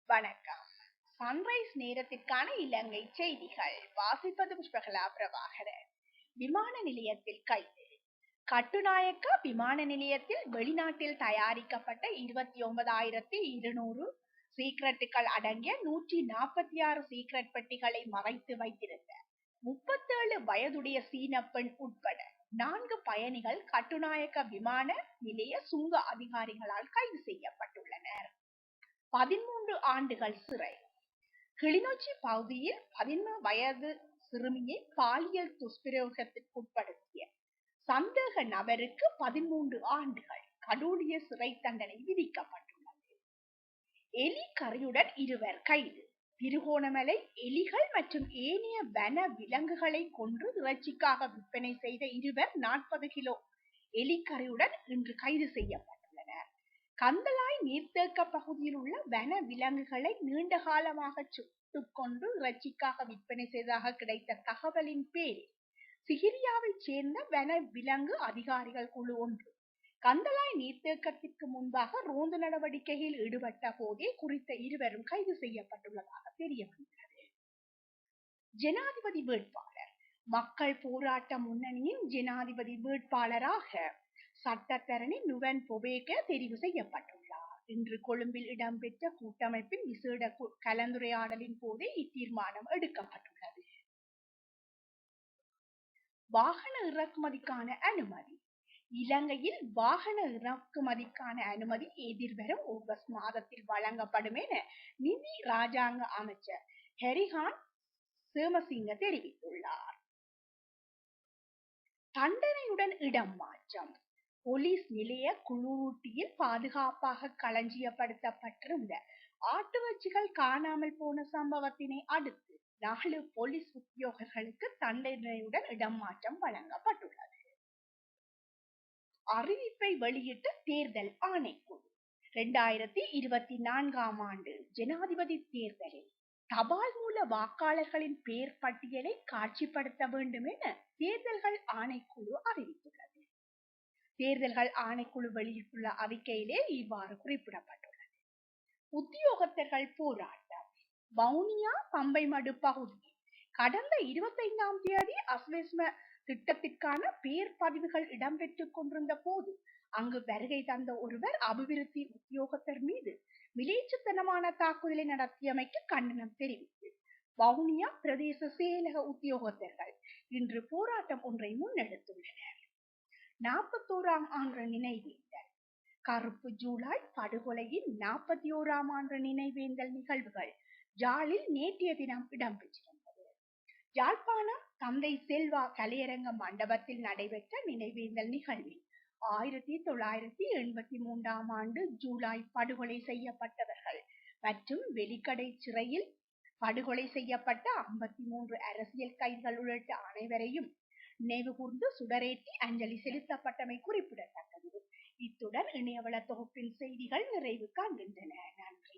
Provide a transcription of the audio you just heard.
வணக்கம். சன்ரைஸ் நேரத்திற்கான இலங்கை செய்திகள் வாசிப்பது புஷ்பகலா பிரபாகரன். விமான நிலையத்தில் கைது. கட்டுநாயக்க விமான நிலையத்தில் வெளிநாட்டில் தயாரிக்கப்பட்ட 29,200 சீக்ரெட்டுகள் அடங்கிய 146 சீக்ரெட் பெட்டிகளை மறைத்து வைத்திருந்த 37 வயதுடைய சீன பெண் உட்பட 4 பயணிகள் கட்டுநாயக்க விமான நிலைய சுங்க அதிகாரிகளால் கைது செய்யப்பட்டுள்ளனர். 13 ஆண்டுகள் சிறை. கிளிநொச்சி பகுதியில் 13 வயது சிறுமியை பாலியல் துஷ்பிரயோகத்திற்குட்படுத்திய சந்தேக நபருக்கு 13 ஆண்டுகள் கடூழிய சிறை தண்டனை விதிக்கப்பட்டுள்ளது. எலி கறியுடன் 2 கைது. திருகோணமலை எலிகள் மற்றும் ஏனைய வன விலங்குகளை கொன்று இறைச்சிக்காக விற்பனை செய்த 40 கிலோ எலிக்கறியுடன் இன்று கைது செய்யப்பட்டுள்ளனர். கந்தளாய் நீர்த்தேக்க பகுதியில் உள்ள வன விலங்குகளை நீண்ட காலமாக சுட்டுக் கொண்டு இறைச்சிக்காக விற்பனை செய்ததாக கிடைத்த தகவலின் பேரில் சிகிரியாவை சேர்ந்த வன விலங்கு அதிகாரிகள் குழு ஒன்று கந்தளாய் நீர்த்தேக்கத்திற்கு முன்பாக ரோந்து நடவடிக்கையில் ஈடுபட்ட போதே குறித்த 2 கைது செய்யப்பட்டுள்ளதாக தெரிய வந்துள்ளது. ஜனாதிபதி வேட்பாளர். மக்கள் போராட்ட முன்னணியின் ஜனாதிபதி வேட்பாளராக சட்டத்தரணி நுவன் பொபேக தெரிவு செய்யப்பட்டுள்ளார். இன்று கொழும்பில் இடம்பெற்ற கூட்டமைப்பின் விசேட கலந்துரையாடலின் போதே இத்தீர்மானம் எடுக்கப்பட்டுள்ளது. வாகன இறக்குமதிக்கான அனுமதி. இலங்கையில் வாகன இறக்குமதிக்கான அனுமதி எதிர்வரும் ஆகஸ்ட் மாதத்தில் வழங்கப்படும் என நிதி ராஜாங்க அமைச்சர் ஹரிஹான் சேமசிங்க தெரிவித்துள்ளார். தண்டனையுடன் இடம் மாற்றம். போலீஸ் நிலைய குளூட்டியில் பாதுகாப்பாக களஞ்சியப்படுத்தப்பட்டிருந்த ஆட்டுவச்சிகள் காணாமல் போன சம்பவத்தினை அடுத்து 4 போலீஸ் உத்தியோகர்களுக்கு தண்டனையுடன் இடம் மாற்றம் வழங்கப்பட்டுள்ளது. அறிவிப்பை வெளியிட்ட தேர்தல் ஆணைக்குழு. 2024 ஆண்டு ஜனாதிபதி தேர்தலில் தபால் மூல வாக்காளர்களின் பெயர் பட்டியலை காட்சிப்படுத்த வேண்டும் என தேர்தல்கள் ஆணைக்குழு அறிவித்துள்ளது. தேர்தல்கள் ஆணைக்குழு வெளியிட்டுள்ள அறிக்கையிலே இவ்வாறு குறிப்பிடப்பட்டுள்ளது. உத்தியோகத்தர்கள் போராட்டம். வவுனியா பம்பைமடு பகுதியில் கடந்த 25ஆம் தேதி அஸ்வெஸ்ம திட்டத்திற்கான பெயர் பதிவுகள் இடம்பெற்றுக் கொண்டிருந்த போது அங்கு வருகை தந்த ஒருவர் அபிவிருத்தி உத்தியோகத்தர் மீது விளைச்சுத்தனமான தாக்குதலை நடத்தியமைக்கு கண்டனம் தெரிவித்து வவுனியா பிரதேச செயலக உத்தியோகத்தர்கள் இன்று போராட்டம் ஒன்றை முன்னெடுத்துள்ளனர். 41ஆம் ஆண்டு நினைவேந்தல். கருப்பு ஜூலை படுகொலையின் 41ஆம் ஆண்டு நினைவேந்தல் நிகழ்வுகள் யாழில் நேற்றைய தினம் இடம்பெற்றிருந்தது. யாழ்ப்பாணம் தந்தை செல்வா கலையரங்க மண்டபத்தில் நடைபெற்ற நினைவேந்தல் நிகழ்வில் 1983ஆம் ஆண்டு ஜூலை படுகொலை செய்யப்பட்டவர்கள் மற்றும் வெலிக்கடை சிறையில் படுகொலை செய்யப்பட்ட 53 அரசியல் கைதிகள் உள்ளிட்ட அனைவரையும் நினைவுகூர்ந்து சுடரேற்றி அஞ்சலி செலுத்தப்பட்டமை குறிப்பிடத்தக்கது. இத்துடன் இணையவள தொகுப்பின் செய்திகள் நிறைவு காண்கின்றன. நன்றி.